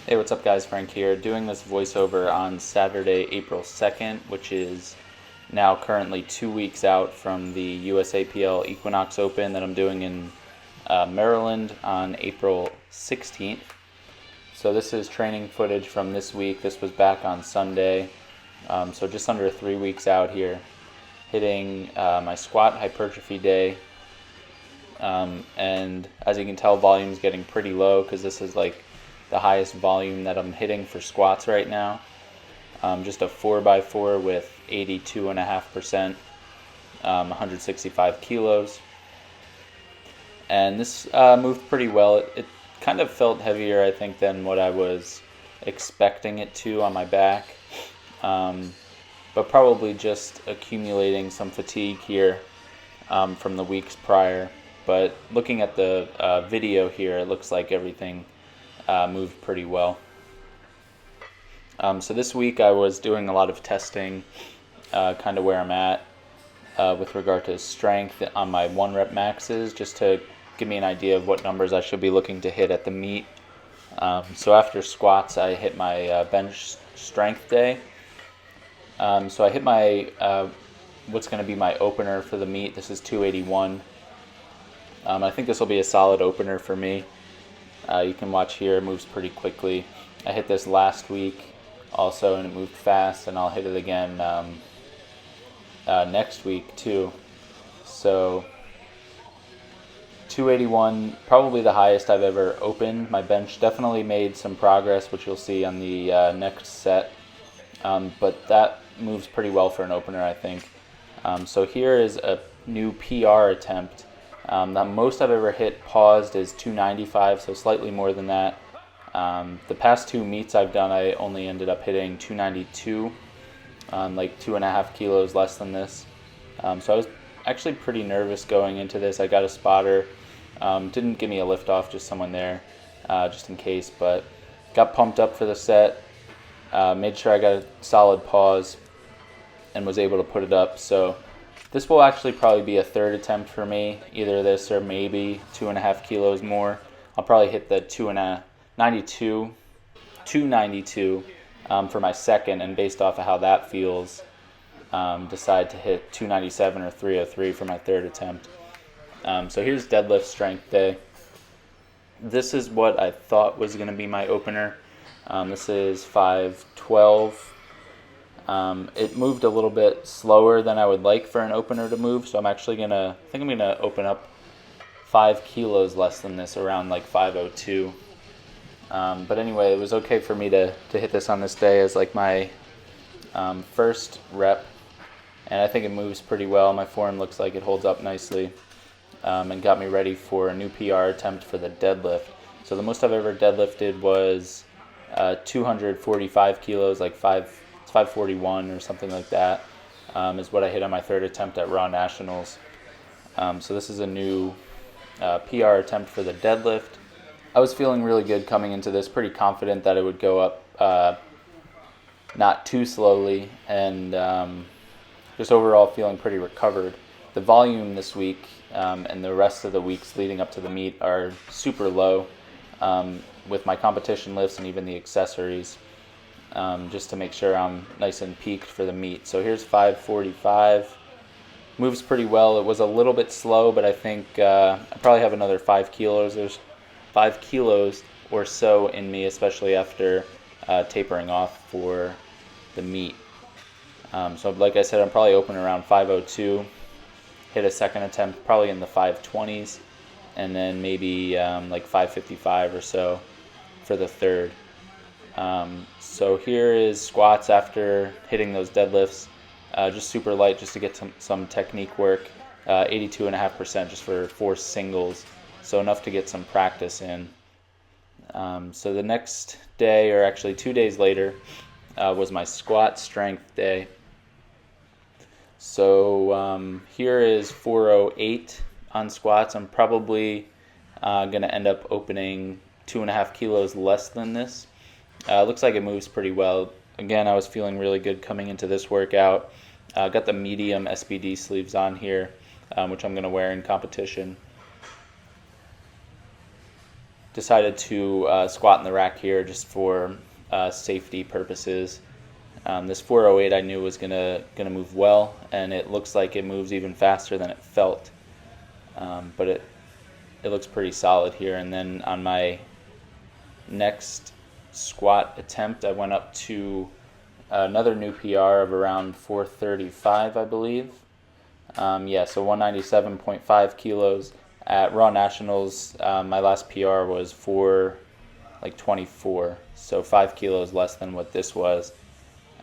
Hey, what's up guys? Frank here, doing this voiceover on Saturday, April 2nd, which is now currently 2 weeks out from the USAPL Equinox Open that I'm doing in Maryland on April 16th. So this is training footage from this week. This was back on Sunday, so just under 3 weeks out here, hitting my squat hypertrophy day. And as you can tell, volume's getting pretty low because this is like the highest volume that I'm hitting for squats right now. Just a 4x4 with 82.5%, 165 kilos. And this moved pretty well. It kind of felt heavier, I think, than what I was expecting it to on my back. But probably just accumulating some fatigue here from the weeks prior. But looking at the video here, it looks like everything moved pretty well. So this week I was doing a lot of testing, kind of where I'm at with regard to strength on my 1 rep maxes, just to give me an idea of what numbers I should be looking to hit at the meet. So after squats I hit my bench strength day. So I hit my what's going to be my opener for the meet. This is 281. I think this will be a solid opener for me. You can watch here, it moves pretty quickly. I hit this last week also and it moved fast, and I'll hit it again next week too. So 281, probably the highest I've ever opened. My bench definitely made some progress, which you'll see on the next set, but that moves pretty well for an opener, I think. So here is a new PR attempt. The most I've ever hit paused is 295, so slightly more than that. The past 2 meets I've done, I only ended up hitting 292, like 2.5 kilos less than this. So I was actually pretty nervous going into this. I got a spotter, didn't give me a lift off, just someone there, just in case, but got pumped up for the set, made sure I got a solid pause, and was able to put it up. So this will actually probably be a 3rd attempt for me, either this or maybe 2.5 kilos more. I'll probably hit the 292 for my 2nd, and based off of how that feels, decide to hit 297 or 303 for my 3rd attempt. So here's deadlift strength day. This is what I thought was going to be my opener. This is 512. It moved a little bit slower than I would like for an opener to move, so I'm actually I think I'm gonna open up 5 kilos less than this, around like 502. But anyway, it was okay for me to hit this on this day as like my first rep, and I think it moves pretty well. My form looks like it holds up nicely, and got me ready for a new PR attempt for the deadlift. So the most I've ever deadlifted was 245 kilos, like 541 or something like that, is what I hit on my 3rd attempt at Raw Nationals. So this is a new PR attempt for the deadlift. I was feeling really good coming into this, pretty confident that it would go up not too slowly, and just overall feeling pretty recovered. The volume this week and the rest of the weeks leading up to the meet are super low with my competition lifts and even the accessories, just to make sure I'm nice and peaked for the meet. So here's 545. Moves pretty well. It was a little bit slow, but I think I probably have another 5 kilos. There's 5 kilos or so in me, especially after tapering off for the meet. So like I said, I'm probably open around 502. Hit a 2nd attempt probably in the 520s, and then maybe like 555 or so for the 3rd. So here is squats after hitting those deadlifts, just super light, just to get some technique work. 82.5% just for 4 singles, so enough to get some practice in. So the next day, or actually 2 days later, was my squat strength day. So here is 408 on squats. I'm probably going to end up opening 2.5 kilos less than this. Looks like it moves pretty well. Again, I was feeling really good coming into this workout. Got the medium SBD sleeves on here, which I'm going to wear in competition. decided to squat in the rack here just for safety purposes. This 408 I knew was gonna move well, and it looks like it moves even faster than it felt. But it looks pretty solid here. And then on my next squat attempt, I went up to another new PR of around 435, I believe. So 197.5 kilos. At Raw Nationals, my last PR was 424, so 5 kilos less than what this was.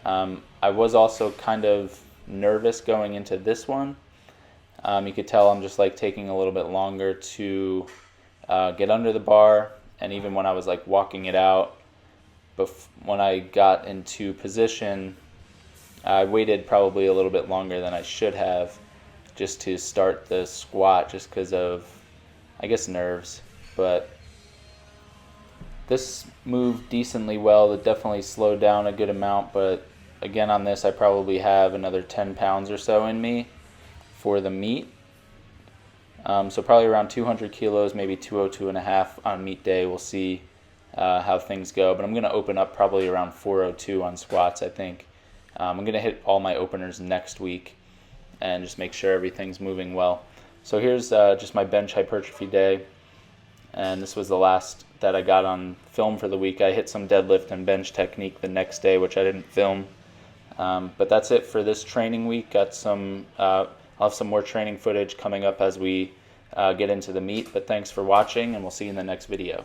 I was also kind of nervous going into this one. You could tell I'm just like taking a little bit longer to get under the bar, and even when I was like walking it out, when I got into position, I waited probably a little bit longer than I should have just to start the squat, just because of, I guess, nerves. But this moved decently well. It definitely slowed down a good amount, but again, on this I probably have another 10 pounds or so in me for the meet. So probably around 200 kilos, maybe 202.5 on meet day. We'll see how things go, but I'm going to open up probably around 402 on squats, I think. I'm going to hit all my openers next week and just make sure everything's moving well. So here's just my bench hypertrophy day, and this was the last that I got on film for the week. I hit some deadlift and bench technique the next day, which I didn't film. But that's it for this training week. Got some, I'll have some more training footage coming up as we get into the meet. But thanks for watching, and we'll see you in the next video.